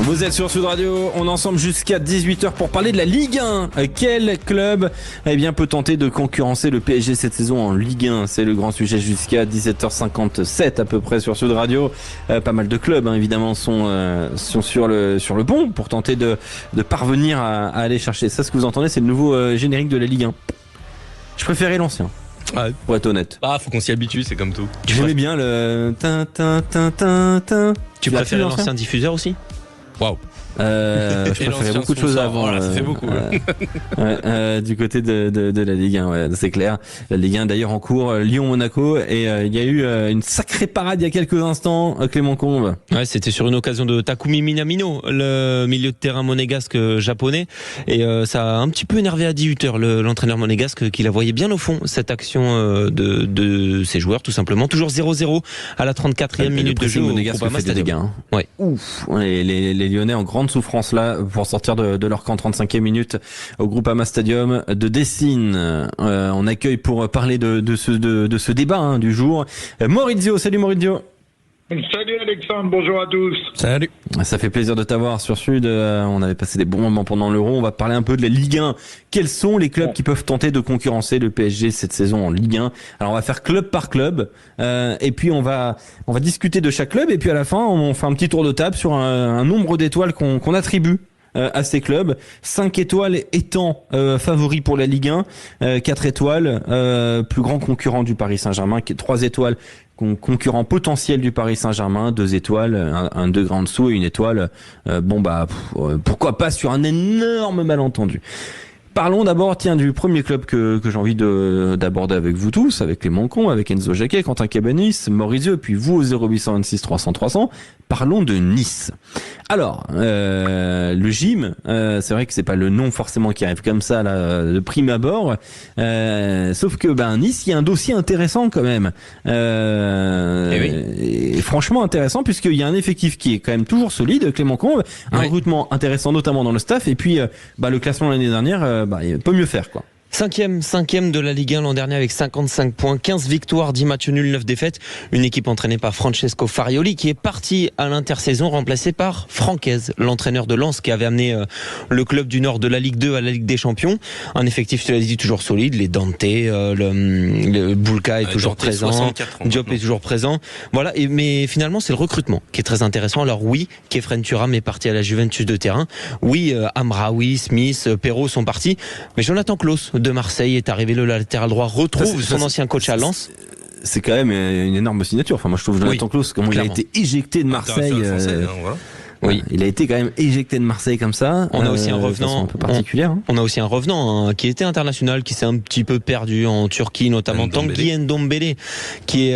Vous êtes sur Sud Radio, on est ensemble jusqu'à 18h pour parler de la Ligue 1. Quel club peut tenter de concurrencer le PSG cette saison en Ligue 1? C'est le grand sujet jusqu'à 17h57 à peu près sur Sud Radio. Pas mal de clubs évidemment sont sur le pont pour tenter de parvenir à aller chercher. Ça, ce que vous entendez, c'est le nouveau générique de la Ligue 1. Je préférais l'ancien. Ouais. Pour être honnête. Faut qu'on s'y habitue, c'est comme tout. J'aimais bien le tin. Tu préfères l'ancien diffuseur aussi? Waouh. Je préférais beaucoup de choses avant. Ça fait beaucoup. Du côté de la Ligue 1, ouais, c'est clair. La Ligue 1 d'ailleurs en cours, Lyon-Monaco, et il y a eu une sacrée parade il y a quelques instants, Clément Combes. Ouais, c'était sur une occasion de Takumi Minamino, le milieu de terrain monégasque japonais, et ça a un petit peu énervé à 18h l'entraîneur monégasque qui la voyait bien au fond, cette action de ses joueurs tout simplement. Toujours 0-0 à la 34e minute de jeu. Monégasque fait des dégâts. Ouais. Ouf. Les Lyonnais en grande souffrance là pour sortir de leur camp. 35e minute au Groupama Stadium de Dessine. On accueille pour parler de ce débat du jour Maurizio. Salut Maurizio. Salut Alexandre, bonjour à tous. Salut. Ça fait plaisir de t'avoir sur Sud. On avait passé des bons moments pendant l'Euro. On va parler un peu de la Ligue 1. Quels sont les clubs qui peuvent tenter de concurrencer le PSG cette saison en Ligue 1? Alors on va faire club par club, et puis on va discuter de chaque club, et puis à la fin on fait un petit tour de table sur un nombre d'étoiles qu'on attribue à ces clubs. 5 étoiles étant favoris pour la Ligue 1, 4 étoiles plus grand concurrent du Paris Saint-Germain, 3 étoiles concurrent potentiel du Paris Saint-Germain, 2 étoiles, un degré en dessous et 1 étoile. Pourquoi pas sur un énorme malentendu. Parlons d'abord, du premier club que j'ai envie d'aborder avec vous tous, avec Clément Combes, avec Enzo Jacquet, Quentin Cabanis, Maurizio, et puis vous au 0826 300 300. Parlons de Nice. Alors, le gym, c'est vrai que c'est pas le nom forcément qui arrive comme ça là, de prime abord, sauf que Nice, il y a un dossier intéressant quand même, et franchement intéressant, puisqu'il y a un effectif qui est quand même toujours solide, Clément Combes, un recrutement intéressant notamment dans le staff, et puis le classement l'année dernière, il peut mieux faire quoi. Cinquième de la Ligue 1 l'an dernier avec 55 points, 15 victoires, 10 matchs nuls, 9 défaites. Une équipe entraînée par Francesco Farioli qui est parti à l'intersaison, remplacé par Francaise, l'entraîneur de Lens qui avait amené le club du Nord de la Ligue 2 à la Ligue des Champions. Un effectif, tu l'as dit, toujours solide. Les Dante, le Boulka est toujours présent, Diop est toujours présent. Voilà. Mais finalement, c'est le recrutement qui est très intéressant. Alors oui, Kefren Thuram est parti à la Juventus de Turin. Oui, Amraoui, Smith, Perrault sont partis. Mais Jonathan Klaus de Marseille est arrivé, le latéral droit retrouve son ancien coach à Lens. C'est quand même une énorme signature. Enfin, moi je trouve Jonathan Klaus, comment il a été éjecté de Marseille. Oui, il a été quand même éjecté de Marseille comme ça. On a aussi un revenant un peu particulière. On a aussi un revenant qui était international, qui s'est un petit peu perdu en Turquie, notamment Tanguy Ndombele, qui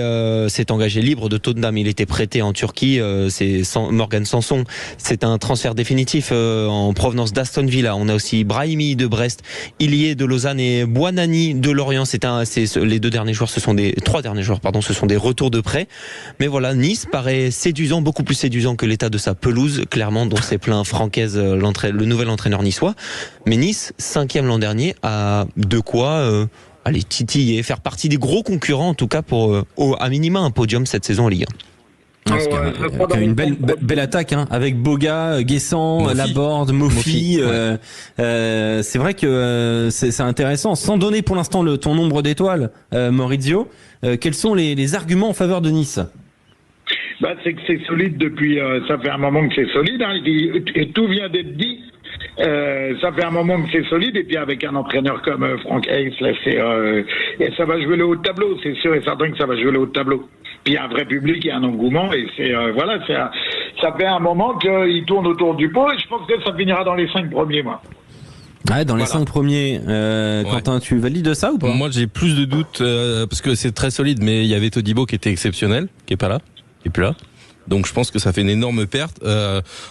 s'est engagé libre de Tottenham. Il était prêté en Turquie. C'est Morgan Sanson. C'est un transfert définitif en provenance d'Aston Villa. On a aussi Brahimi de Brest, Ilié de Lausanne et Buonanni de Lorient. Les 3 derniers joueurs, ce sont des retours de prêt. Mais voilà, Nice paraît séduisant, beaucoup plus séduisant que l'état de sa pelouse, clairement, dont s'est plaint Francaise, le nouvel entraîneur niçois. Mais Nice, 5e l'an dernier, a de quoi aller titiller, faire partie des gros concurrents, en tout cas pour à minima un podium cette saison en Ligue 1. Il y a une belle attaque avec Boga, Guessant, Laborde, Mofi. C'est vrai que c'est intéressant. Sans donner pour l'instant ton nombre d'étoiles, Maurizio, quels sont les arguments en faveur de Nice? C'est que c'est solide depuis, ça fait un moment que c'est solide, et tout vient d'être dit. Ça fait un moment que c'est solide, et puis avec un entraîneur comme Franck Hayes, là, et ça va jouer le haut de tableau, c'est sûr et certain que ça va jouer le haut de tableau. Puis il y a un vrai public, il y a un engouement, et ça fait un moment qu'il tourne autour du pot, et je pense que ça finira dans les 5 premiers, moi. Ouais, dans les 5 premiers. Quentin, tu valides ça ou pas? Moi, j'ai plus de doutes, parce que c'est très solide, mais il y avait Todibo qui était exceptionnel, qui est pas là. Et puis là, donc je pense que ça fait une énorme perte.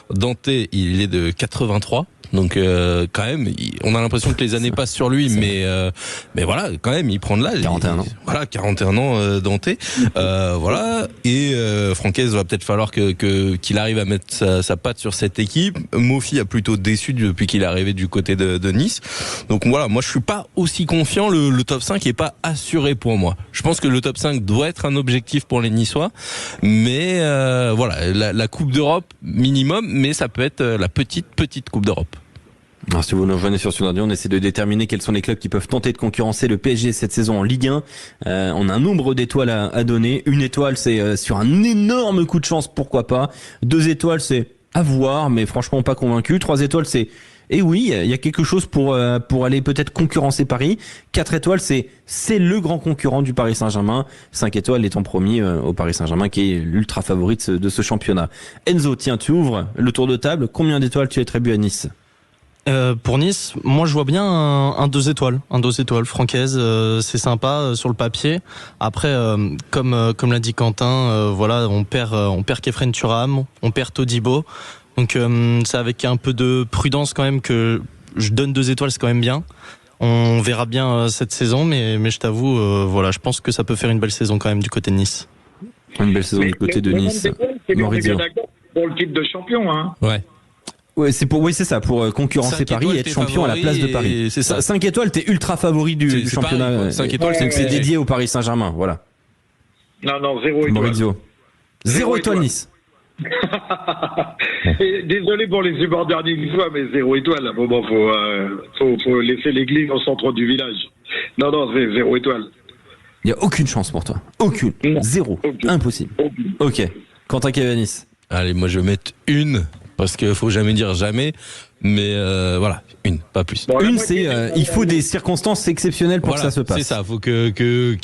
Dante, il est de 83, Donc quand même, on a l'impression que les années passent sur lui, mais voilà, quand même, il prend de l'âge. 41 ans. Voilà, 41 ans Dante. Voilà, et Francaise va peut-être falloir qu'il arrive à mettre sa patte sur cette équipe. Mofi a plutôt déçu depuis qu'il est arrivé du côté de Nice. Donc voilà, moi je suis pas aussi confiant. Le top 5 est pas assuré pour moi. Je pense que le top 5 doit être un objectif pour les Niçois, mais voilà, la Coupe d'Europe minimum, mais ça peut être la petite Coupe d'Europe. Alors, si vous nous rejoignez sur Sud Radio, on essaie de déterminer quels sont les clubs qui peuvent tenter de concurrencer le PSG cette saison en Ligue 1. On a un nombre d'étoiles à donner. 1 étoile, c'est sur un énorme coup de chance, pourquoi pas. 2 étoiles, c'est à voir, mais franchement pas convaincu. 3 étoiles, c'est oui, il y a quelque chose pour aller peut-être concurrencer Paris. 4 étoiles, c'est le grand concurrent du Paris Saint-Germain. 5 étoiles étant promis au Paris Saint-Germain, qui est l'ultra favori de ce championnat. Enzo, tiens, tu ouvres le tour de table. Combien d'étoiles tu attribues à Nice ? Pour Nice, moi je vois bien un 2 étoiles. Un 2 étoiles, Francaise, c'est sympa sur le papier. Après, comme l'a dit Quentin, voilà, on perd Kefren Thuram, on perd Todibo. Donc c'est avec un peu de prudence quand même que je donne 2 étoiles, c'est quand même bien. On verra bien cette saison, mais je t'avoue, voilà, je pense que ça peut faire une belle saison quand même du côté de Nice. Une belle saison du côté de Nice. Maurizio. Pour le titre de champion, hein. Ouais. Ouais, c'est ça, pour concurrencer Paris et être champion à la place de Paris. C'est ça. 5 étoiles, t'es ultra favori du championnat. Pareil, 5 étoiles, c'est dédié au Paris Saint-Germain, voilà. Non, 0 étoile. Maurizio. 0 étoile Nice. Et désolé pour les supporters niçois, mais 0 étoile. À un moment, faut laisser l'église au centre du village. Non, c'est 0 étoile. Il n'y a aucune chance pour toi. Aucune. Non. 0. Aucune. Impossible. Aucune. Ok. Quentin Cavanis. Allez, moi je vais mettre 1, parce qu'il faut jamais dire jamais, mais voilà, 1, pas plus. Bon, Une, c'est il faut des circonstances exceptionnelles pour Voilà, que ça se passe. c'est ça, faut qu'il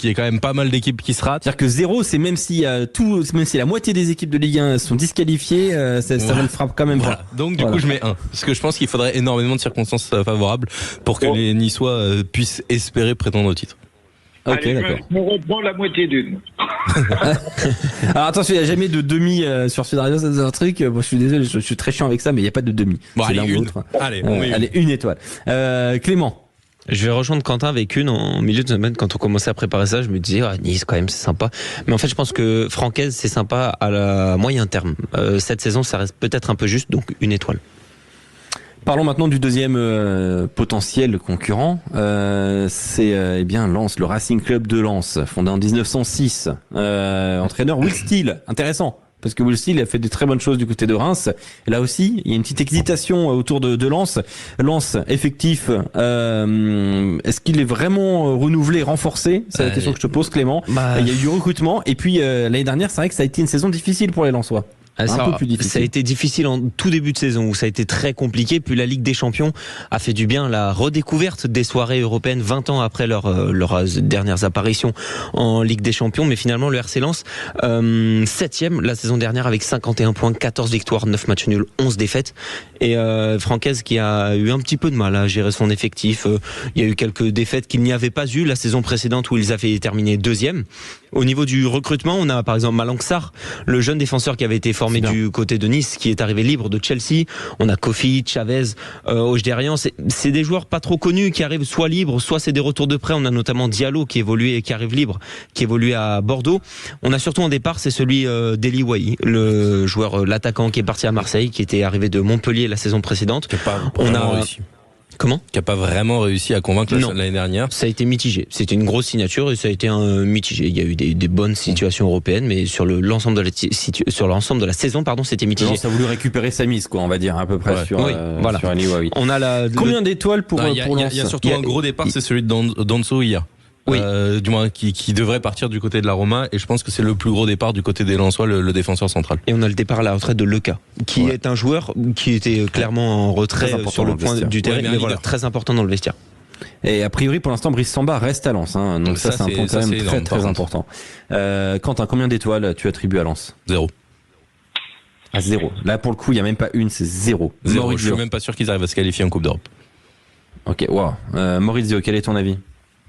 y ait quand même pas mal d'équipes qui se ratent. C'est-à-dire que 0, c'est même si la moitié des équipes de Ligue 1 sont disqualifiées, ça ne le frappe quand même Voilà. pas. Donc du coup je mets 1, parce que je pense qu'il faudrait énormément de circonstances favorables pour que les Niçois puissent espérer prétendre au titre. Ok, Allez, d'accord. je me reprends la moitié d'une. Alors attention, il n'y a jamais de demi sur Sud Radio, c'est un truc. Bon, je suis désolé, je suis très chiant avec ça, mais il n'y a pas de demi. Bon, C'est allez, l'un ou 1. l'autre. Allez, on met 1. Allez, 1 étoile. Clément. Je vais rejoindre Quentin avec 1 en milieu de semaine. Quand on commençait à préparer ça, je me disais, Nice, quand même, c'est sympa. Mais en fait, je pense que Francaise, c'est sympa à la moyen terme. Cette saison, ça reste peut-être un peu juste, donc 1 étoile. Parlons maintenant du deuxième potentiel concurrent. C'est bien Lens, le Racing Club de Lens, fondé en 1906. Entraîneur Will Steele, intéressant. Parce que Will Steele a fait des très bonnes choses du côté de Reims. Et là aussi, il y a une petite hésitation autour de Lens. Lens, effectif, est-ce qu'il est vraiment renouvelé, renforcé? C'est la question que je te pose, Clément. Il y a eu du recrutement. Et puis, l'année dernière, c'est vrai que ça a été une saison difficile pour les Lensois. Un peu plus difficile. Ça a été difficile en tout début de saison où ça a été très compliqué. Puis la Ligue des Champions a fait du bien. La redécouverte des soirées européennes 20 ans après leurs dernières apparitions en Ligue des Champions. Mais finalement, le RC Lens, 7e la saison dernière avec 51 points, 14 victoires, 9 matchs nuls, 11 défaites. Et Francaise qui a eu un petit peu de mal à gérer son effectif. Il y a eu quelques défaites qu'il n'y avait pas eu la saison précédente où ils avaient terminé 2e. Au niveau du recrutement, on a par exemple Malang Sarr, le jeune défenseur qui avait été formé du côté de Nice, qui est arrivé libre de Chelsea. On a Kofi, Chavez, Ojderian. C'est des joueurs pas trop connus qui arrivent soit libres, soit c'est des retours de prêt. On a notamment Diallo qui arrive libre, qui évolue à Bordeaux. On a surtout un départ, c'est celui d'Eli Wahi, le joueur, l'attaquant qui est parti à Marseille, qui était arrivé de Montpellier la saison précédente. On a réussi. Comment ? Qui n'a pas vraiment réussi à convaincre l'année dernière. Ça a été mitigé. C'était une grosse signature et ça a été un mitigé. Il y a eu des bonnes situations européennes, mais sur l'ensemble de la saison, c'était mitigé. Ça a voulu récupérer sa mise, quoi, on va dire, à peu près sur Ali Wahi. On a combien d'étoiles pour Lens ? Il y a surtout un gros départ, c'est celui de Danso hier. Oui. Du moins qui devrait partir du côté de la Roma, et je pense que c'est le plus gros départ du côté des Lensois, le défenseur central. Et on a le départ à la retraite de Lecas, qui est un joueur qui était clairement en retrait sur le point du terrain, mais voilà, très important dans le vestiaire. Et a priori, pour l'instant, Brice Samba reste à Lens, hein, donc ça c'est un point quand même très très important. Quentin, combien d'étoiles tu attribues à Lens ? 0. À 0. Là, pour le coup, il n'y a même pas une, c'est 0. 0. Je suis même pas sûr qu'ils arrivent à se qualifier en Coupe d'Europe. Ok, wow. Maurizio, quel est ton avis ?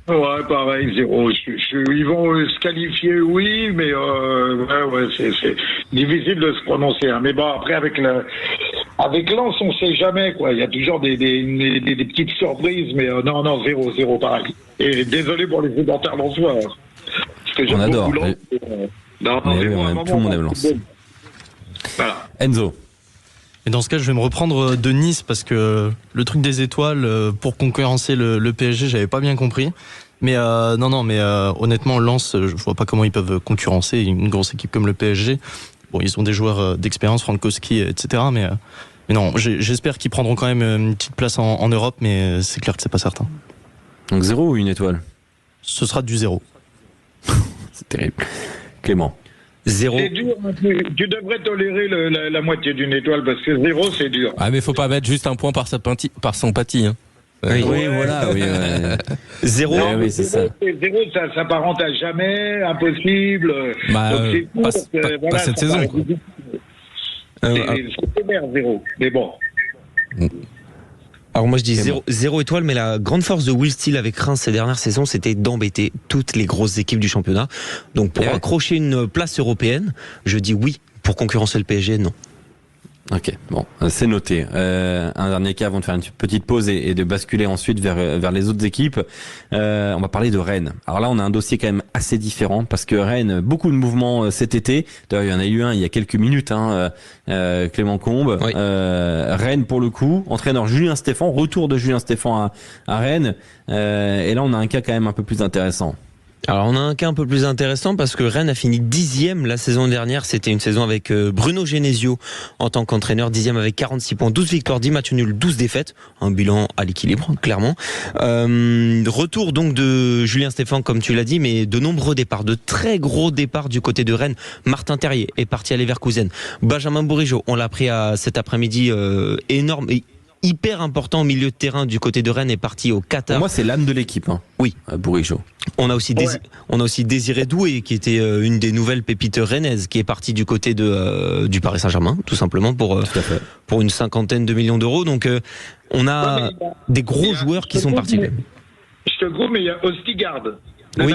Ouais, pareil, 0. Ils vont se qualifier, oui, mais c'est difficile de se prononcer. Hein. Mais bon, après, avec Avec Lens, on sait jamais, quoi. Il y a toujours des petites surprises, mais non, 0 pareil. Et désolé pour les supporters lensois. Parce que On adore. Lens, Tout le monde aime Lens. Voilà. Enzo. Et dans ce cas, je vais me reprendre de Nice parce que le truc des étoiles pour concurrencer le PSG, j'avais pas bien compris. Mais honnêtement, Lens, je vois pas comment ils peuvent concurrencer une grosse équipe comme le PSG. Bon, ils ont des joueurs d'expérience, Frankowski, etc. Mais non, j'espère qu'ils prendront quand même une petite place en Europe, mais c'est clair que c'est pas certain. Donc 0 ou 1 étoile? Ce sera du 0. C'est terrible. Clément. 0. C'est dur, hein. Tu devrais tolérer la moitié d'une étoile parce que 0 c'est dur. Ah mais faut pas mettre juste un point par sympathie. Hein. Oui, voilà. Oui, 0. Oui, c'est ça. 0, ça s'apparente à jamais, impossible. Bah, Donc c'est court, pas cette saison. Quoi. C'est bien 0, mais bon. Alors moi je dis 0 étoile, mais la grande force de Will Steele avec Reims ces dernières saisons, c'était d'embêter toutes les grosses équipes du championnat. Donc pour accrocher une place européenne, je dis oui. Pour concurrencer le PSG, non. Ok, bon, c'est noté. Un dernier cas avant de faire une petite pause et de basculer ensuite vers les autres équipes. On va parler de Rennes. Alors là, on a un dossier quand même assez différent parce que Rennes, beaucoup de mouvements cet été. D'ailleurs, il y en a eu un il y a quelques minutes, Clément Combe. Oui. Rennes pour le coup, entraîneur Julien Stéphan, retour de Julien Stéphan à Rennes. Et là, on a un cas quand même un peu plus intéressant. Alors on a un cas un peu plus intéressant parce que Rennes a fini 10e la saison dernière. C'était une saison avec Bruno Genesio en tant qu'entraîneur, 10e avec 46 points, 12 victoires, 10 matchs nuls, 12 défaites. Un bilan à l'équilibre, clairement. Retour donc de Julien Stéphan, comme tu l'as dit, mais de nombreux départs, de très gros départs du côté de Rennes. Martin Terrier est parti à Leverkusen. Benjamin Bourigeaud, on l'a appris cet après-midi, énorme et hyper important au milieu de terrain du côté de Rennes, est parti au Qatar. Pour moi, c'est l'âme de l'équipe. Oui. Bourigeaud. On a aussi Désiré Doué qui était une des nouvelles pépites rennaises qui est parti du côté du Paris Saint-Germain tout simplement pour une 50aine de millions d'euros. Donc on a des gros joueurs qui sont partis. Je te groupe, mais il y a Ostigard. Oui,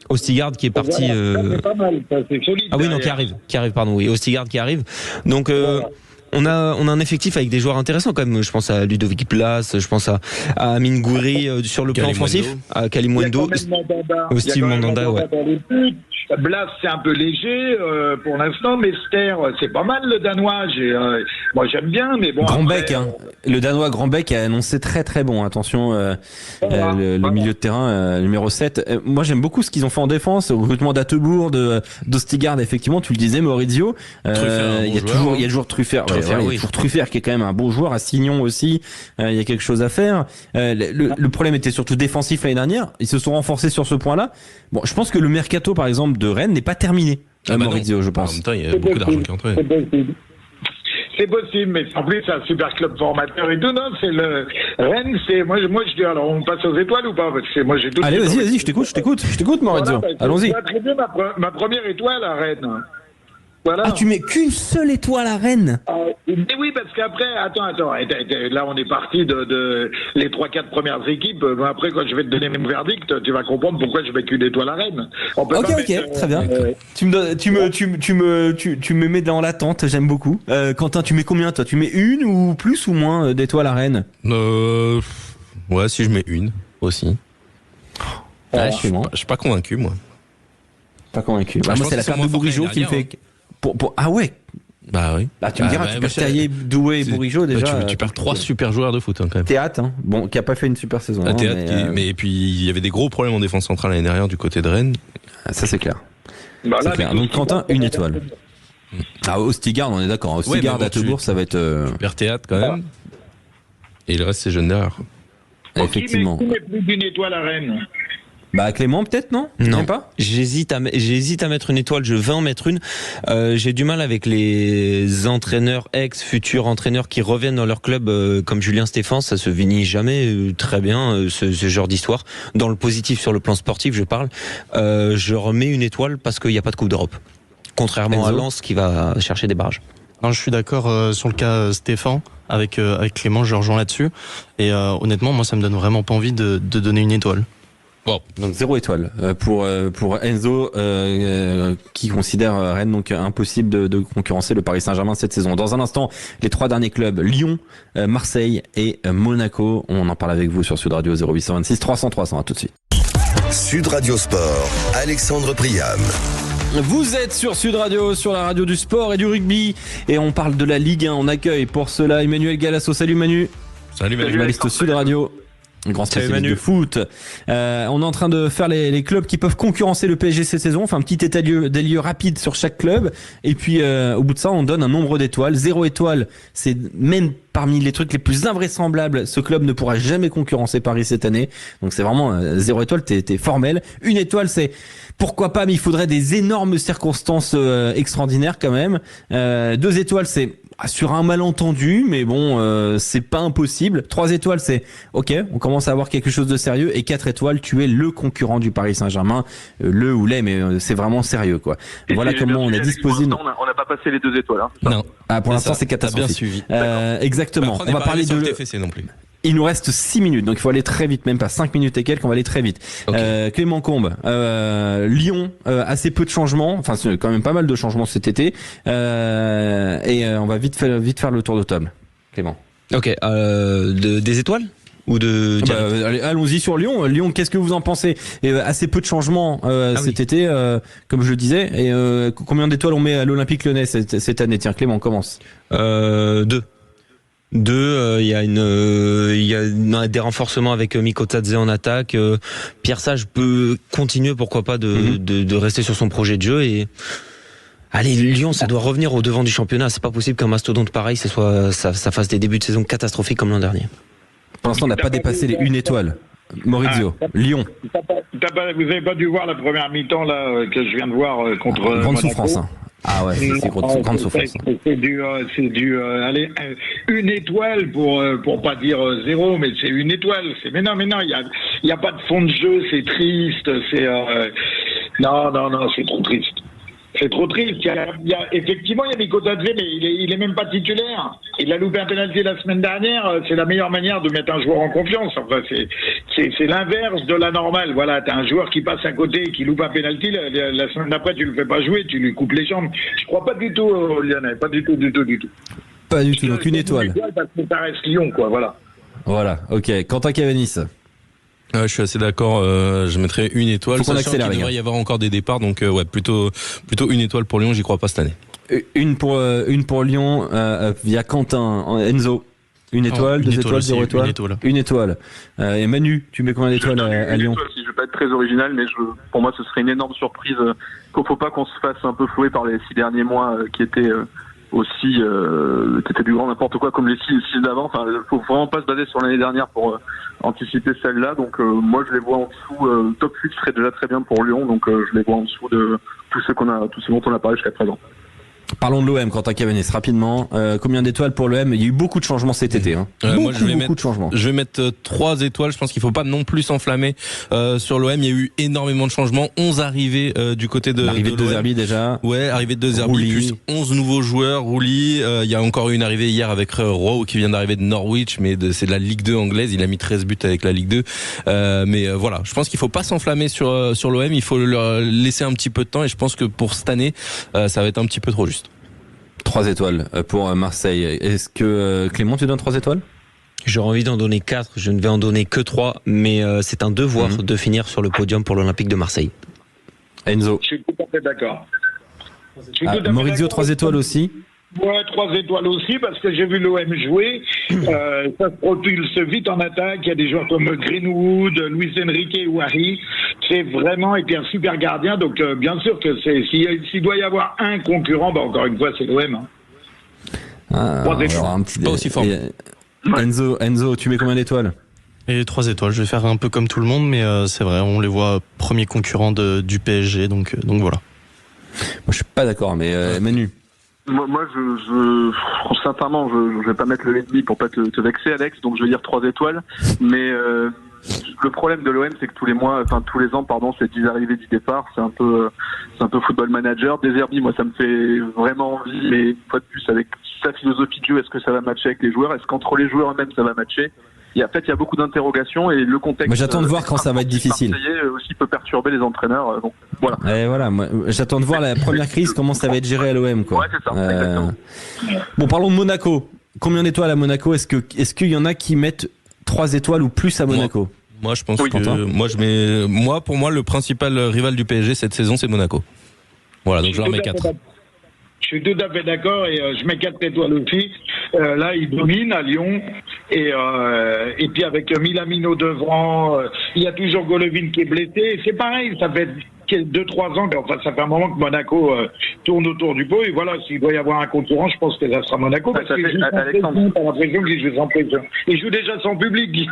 Ostigard qui est parti. C'est pas mal, ça, c'est solide. Ah oui, non, qui arrive, pardon. Oui, Ostigard qui arrive. Donc on a un effectif avec des joueurs intéressants quand même. Je pense à Ludovic Blas, je pense à Amine Gouiri sur le plan offensif, à Kalimundo, Steve Mandanda. Ouais. Blas, c'est un peu léger pour l'instant, mais Ster, c'est pas mal le Danois. Moi, j'aime bien, mais bon. Grandbeck, le Danois Grandbeck a annoncé très très bon. Attention, le milieu de terrain numéro 7. Moi, j'aime beaucoup ce qu'ils ont fait en défense. Au recrutement d'Attebourg, d'Ostigard, effectivement, tu le disais, Maurizio. Il y a toujours Truffert. Truffert qui est quand même un bon joueur, à Signon aussi, il y a quelque chose à faire. Le problème était surtout défensif l'année dernière, ils se sont renforcés sur ce point-là. Bon, je pense que le mercato par exemple de Rennes n'est pas terminé. Maurizio, je pense. En même temps, il y a beaucoup d'argent qui est entré. C'est possible, mais en plus c'est un super club formateur et tout. Non, c'est le Rennes, c'est moi je dis alors on passe aux étoiles ou pas parce que moi j'ai tout. Allez, vas-y, je t'écoute Maurizio. Voilà, Allons-y. J'ai attribué ma première étoile à Rennes. Voilà. Ah, tu mets qu'une seule étoile à Rennes? Mais oui, parce qu'après, attends, là on est parti de les 3-4 premières équipes. Après, quand je vais te donner mon verdict, tu vas comprendre pourquoi je mets qu'une étoile à Rennes. Ok, très bien. Tu me mets dans l'attente, j'aime beaucoup. Quentin, tu mets combien toi? Tu mets une ou plus ou moins d'étoiles à Rennes? Ouais, si je mets une aussi. Je suis pas convaincu, moi. Pas convaincu. Moi, c'est la carte de Bourigeaud qui me fait. Ah ouais. Bah oui. Là, tu me diras, tu perds Terrier, Doué et Bourigeaud déjà. Tu perds 3 super joueurs de foot quand même. Théâtre, bon, qui a pas fait une super saison. Mais puis il y avait des gros problèmes en défense centrale l'année dernière du côté de Rennes. Ça c'est clair. C'est clair. Donc Quentin, une étoile. Ostigard, on est d'accord. Ostigard d'Attebourg, ça va être. Super Théâtre quand même. Et le reste c'est jeune derrière. Effectivement. Qui met plus d'une étoile à Rennes? Clément peut-être, non? Non, pas. J'hésite à mettre une étoile, je vais en mettre une. J'ai du mal avec les entraîneurs, futurs entraîneurs qui reviennent dans leur club comme Julien Stéphan, ça se finit jamais très bien ce genre d'histoire. Dans le positif sur le plan sportif, je parle. Je remets une étoile parce qu'il n'y a pas de Coupe d'Europe. Contrairement à Lens qui va chercher des barrages. Non, je suis d'accord sur le cas Stéphan. Avec Clément, je rejoins là-dessus. Et honnêtement, moi ça me donne vraiment pas envie de donner une étoile. Bon. Donc 0 étoile pour Enzo qui considère Rennes donc impossible de concurrencer le Paris Saint-Germain cette saison. Dans un instant, les 3 derniers clubs, Lyon, Marseille et Monaco. On en parle avec vous sur Sud Radio 0826 300 300. À tout de suite. Sud Radio Sport, Alexandre Priam. Vous êtes sur Sud Radio, sur la radio du sport et du rugby, et on parle de la Ligue 1. On accueille pour cela Emmanuel Galasso. Salut Manu. Salut Manu. Journaliste Sud Radio. Grand spécialiste de foot. On est en train de faire les clubs qui peuvent concurrencer le PSG cette saison. Enfin, un petit état des lieux rapide sur chaque club. Et puis, au bout de ça, on donne un nombre d'étoiles. 0 étoile, c'est même parmi les trucs les plus invraisemblables. Ce club ne pourra jamais concurrencer Paris cette année. Donc, c'est vraiment 0 étoile, t'es formel. 1 étoile, c'est pourquoi pas, mais il faudrait des énormes circonstances extraordinaires quand même. 2 étoiles, c'est sur un malentendu, mais bon, c'est pas impossible. 3 étoiles, c'est ok, on commence à avoir quelque chose de sérieux. Et 4 étoiles, tu es le concurrent du Paris Saint-Germain, le ou les, mais c'est vraiment sérieux, quoi. Et voilà comment on a disposé. On n'a pas passé les 2 étoiles. Hein. Non. Ah, pour l'instant, c'est catastrophique. Bien suivi. Exactement. Bah, on va parler de TFC non plus. Il nous reste 6 minutes, donc il faut aller très vite, même pas 5 minutes et quelques, on va aller très vite. Okay. Clément Combe, Lyon, assez peu de changements, enfin c'est quand même pas mal de changements cet été, et on va vite faire le tour de Tom. Clément. Ok, des étoiles ou de... allez, allons-y sur Lyon. Lyon, qu'est-ce que vous en pensez? Assez peu de changements cet été, comme je le disais, et combien d'étoiles on met à l'Olympique Lyonnais cette année? Tiens, Clément, commence. 2. Il y a des renforcements avec Miko Tadze en attaque. Pierre Sage peut continuer, pourquoi pas, de rester sur son projet de jeu. Et allez, Lyon, ça doit revenir au devant du championnat. C'est pas possible qu'un mastodonte pareil, ça fasse des débuts de saison catastrophiques comme l'an dernier. Pour l'instant, on n'a pas dépassé les 1 étoile. Maurizio, Lyon. Vous n'avez pas dû voir la première mi-temps là que je viens de voir contre grande Monaco. Souffrance. Hein. Ah ouais, c'est grande souffrance. C'est du allez, 1 étoile pour pas dire 0, mais c'est 1 étoile. Mais non, il y a pas de fond de jeu, c'est triste, non, c'est trop triste. C'est trop triste. Effectivement, il y a Miko Tadze, mais il est même pas titulaire. Il a loupé un penalty la semaine dernière. C'est la meilleure manière de mettre un joueur en confiance. Enfin, c'est l'inverse de la normale. Voilà, t'as un joueur qui passe à côté et qui loupe un penalty. La semaine d'après, tu le fais pas jouer, tu lui coupes les jambes. Je crois pas du tout au Lyonnais. Pas du tout. Pas du tout. Donc 1 étoile. Parce que ça reste Lyon, quoi. Voilà. Voilà. Ok. Quentin Cavanis. Je suis assez d'accord. Je mettrais 1 étoile. Faut qu'on accélère, il devrait y avoir encore des départs, donc plutôt 1 étoile pour Lyon. J'y crois pas cette année. Une pour Lyon via Quentin. Enzo. 1 étoile, 2 étoiles, 0 étoile. 1 étoile. Et Manu, tu mets combien d'étoiles à Lyon? Si je vais pas être très original, mais pour moi, ce serait une énorme surprise. Faut pas qu'on se fasse un peu flouer par les 6 derniers mois qui étaient aussi c'était du grand n'importe quoi comme les 6 d'avant. Enfin, faut vraiment pas se baser sur l'année dernière pour anticiper celle-là. Donc moi je les vois en dessous. Top 8 serait déjà très bien pour Lyon, donc je les vois en dessous de tout ce dont on a parlé jusqu'à présent. Parlons de l'OM, Quentin Cavanis, rapidement. Combien d'étoiles pour l'OM? Il y a eu beaucoup de changements cet été. Hein. Moi, je vais mettre 3 étoiles. Je pense qu'il faut pas non plus s'enflammer sur l'OM. Il y a eu énormément de changements. 11 arrivées du côté de l'arrivée de De Zerbi déjà. Ouais, arrivée de De Zerbi plus 11 nouveaux joueurs. Rouli. Il y a encore eu une arrivée hier avec Rowe qui vient d'arriver de Norwich, mais c'est de la Ligue 2 anglaise. Il a mis 13 buts avec la Ligue 2. Mais voilà, je pense qu'il faut pas s'enflammer sur l'OM. Il faut leur laisser un petit peu de temps. Et je pense que pour cette année, ça va être un petit peu trop juste. 3 étoiles pour Marseille. Est-ce que Clément, tu donnes 3 étoiles? J'aurais envie d'en donner 4, je ne vais en donner que 3, mais c'est un devoir de finir sur le podium pour l'Olympique de Marseille. Enzo. Je suis tout à fait d'accord. Maurizio, 3 étoiles aussi? Ouais, 3 étoiles aussi, parce que j'ai vu l'OM jouer. Ça se propulse vite en attaque. Il y a des joueurs comme Greenwood, Luis Enrique ou Harry. C'est vraiment, et puis un super gardien. Donc, bien sûr que s'il doit y avoir un concurrent, encore une fois, c'est l'OM. Hein. 3 étoiles. Pas aussi fort. Enzo, tu mets combien d'étoiles? Et 3 étoiles. Je vais faire un peu comme tout le monde, mais c'est vrai, on les voit premiers concurrents du PSG, donc voilà. Moi, je suis pas d'accord, mais Manu. Moi, sincèrement, je vais pas mettre le 1,5 pour pas te vexer, Alex, donc je vais dire 3 étoiles. Mais le problème de l'OM, c'est que tous les ans, c'est 10 arrivées, 10 départs. C'est un peu football manager. De Zerbi, moi, ça me fait vraiment envie. Mais une fois de plus, avec sa philosophie de jeu, est-ce que ça va matcher avec les joueurs? Est-ce qu'entre les joueurs eux-mêmes, ça va matcher? il y a beaucoup d'interrogations et le contexte. Moi, j'attends de voir quand ça va être difficile. Aussi peut perturber les entraîneurs. Donc voilà. Et voilà, moi, j'attends de voir la première crise, comment ça va être géré à l'OM, quoi. Ouais, c'est ça. Exactement. Bon, parlons de Monaco. Combien d'étoiles à Monaco? Est-ce qu'il y en a qui mettent 3 étoiles ou plus à Monaco? Moi, je pense que pour moi, le principal rival du PSG cette saison, c'est Monaco. Voilà, donc je leur mets 4. Je suis tout à fait d'accord et je mets 4 étoiles aussi. Là, il domine à Lyon et puis avec Milamino devant, il y a toujours Golovin qui est blessé. C'est pareil, ça fait 2-3 ans, enfin ça fait un moment que Monaco tourne autour du pot et voilà, s'il doit y avoir un concurrent, je pense que ça sera Monaco parce qu'il joue sans pression, t'as l'impression qu'il joue sans pression. Il joue déjà sans public.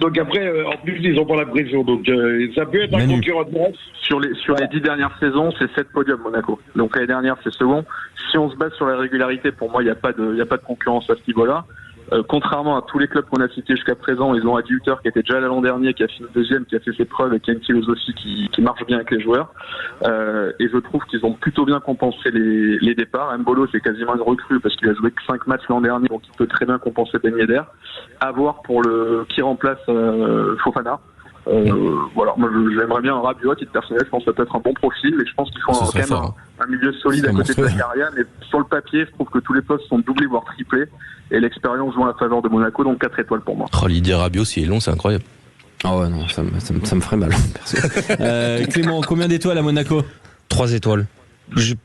Donc après, en plus, ils ont pas la pression, donc ça peut être un concurrent de bref. Sur les 10 dernières saisons, c'est 7 podiums Monaco. Donc l'année dernière, c'est second. Si on se base sur la régularité, pour moi, il n'y a pas de concurrence à ce niveau-là. Contrairement à tous les clubs qu'on a cités jusqu'à présent, ils ont Adi Hütter qui était déjà là l'an dernier, qui a fini deuxième, qui a fait ses preuves et qui a une philosophie qui marche bien avec les joueurs. Et je trouve qu'ils ont plutôt bien compensé les départs. Mbolo, c'est quasiment une recrue parce qu'il a joué que 5 matchs l'an dernier, donc il peut très bien compenser Ben Yedder. À voir pour qui remplace Fofana. Voilà, moi j'aimerais bien un Rabiot à titre personnel, je pense que ça peut être un bon profil, mais je pense qu'il faut quand même un milieu solide à côté de Zakaria, mais sur le papier, je trouve que tous les postes sont doublés voire triplés, et l'expérience joue en la faveur de Monaco, donc 4 étoiles pour moi. Oh, l'idée Rabiot, s'il est long, c'est incroyable. Ah ouais, non, ça me ferait mal, perso. Clément, combien d'étoiles à Monaco? 3 étoiles.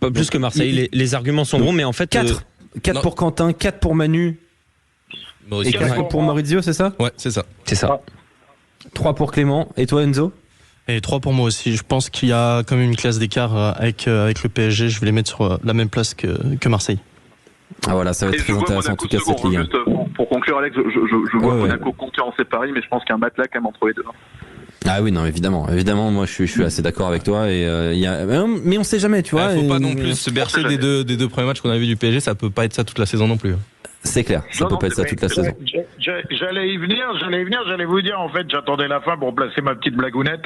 Pas plus que Marseille, les arguments sont bons, mais en fait... 4 pour Quentin, 4 pour Manu, et 4 pour Maurizio, c'est ça? Ouais, c'est ça. C'est ça. 3 pour Clément. Et toi, Enzo? Et 3 pour moi aussi. Je pense qu'il y a quand même une classe d'écart avec le PSG. Je vais les mettre sur la même place que Marseille. Ah voilà, ça va être très intéressant en tout cas cette Ligue 1. Pour conclure, Alex, je vois Monaco concurrencer Paris, mais je pense qu'il y a un matelas quand même entre les deux. Ah oui, non, évidemment, moi je suis assez d'accord avec toi et mais on sait jamais, tu vois. Faut pas non plus se bercer des deux premiers matchs qu'on a vu du PSG, ça peut pas être ça toute la saison non plus. C'est clair, ça peut pas être ça toute la saison. J'allais y venir, j'allais vous dire, en fait, j'attendais la fin pour placer ma petite blagounette,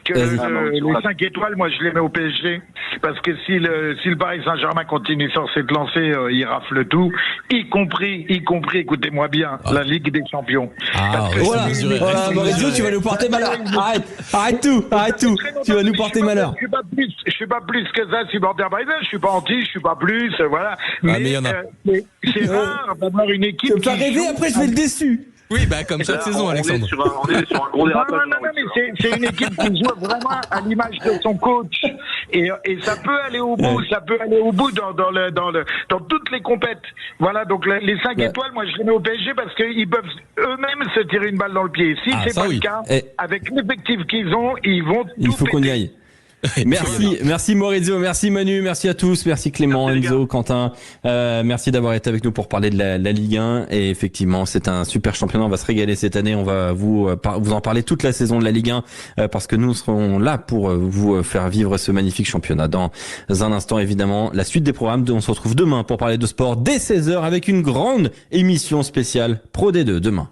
que les 5 étoiles, moi je les mets au PSG, parce que si le Paris Saint-Germain continue sur cette lancée, il rafle tout, y compris, écoutez-moi bien, la Ligue des Champions. Voilà, Maurizio, tu vas nous porter malheur. Arrête tout, tu vas nous porter malheur. Je suis pas plus que ça supporter parisien, je suis pas anti, je suis pas plus, voilà. Mais c'est rare d'avoir une équipe. Tu peux pas rêver, après je vais être déçu. Oui, comme cette saison, Alexandre. On est sur un gros dérapage. Non, mais c'est une équipe qui joue vraiment à l'image de son coach. Et ça peut aller au bout, dans toutes les compètes. Voilà, donc les 5 étoiles, moi je les mets au PSG parce qu'ils peuvent eux-mêmes se tirer une balle dans le pied. Si c'est pas le cas, avec l'effectif qu'ils ont, ils vont tout Il faut qu'on y aille. Merci Maurizio, merci Manu, merci à tous, merci Clément, Enzo, Quentin, merci d'avoir été avec nous pour parler de la Ligue 1 et effectivement c'est un super championnat, on va se régaler cette année, on va vous en parler toute la saison de la Ligue 1 parce que nous serons là pour vous faire vivre ce magnifique championnat. Dans un instant évidemment la suite des programmes, on se retrouve demain pour parler de sport dès 16h avec une grande émission spéciale Pro D2 demain.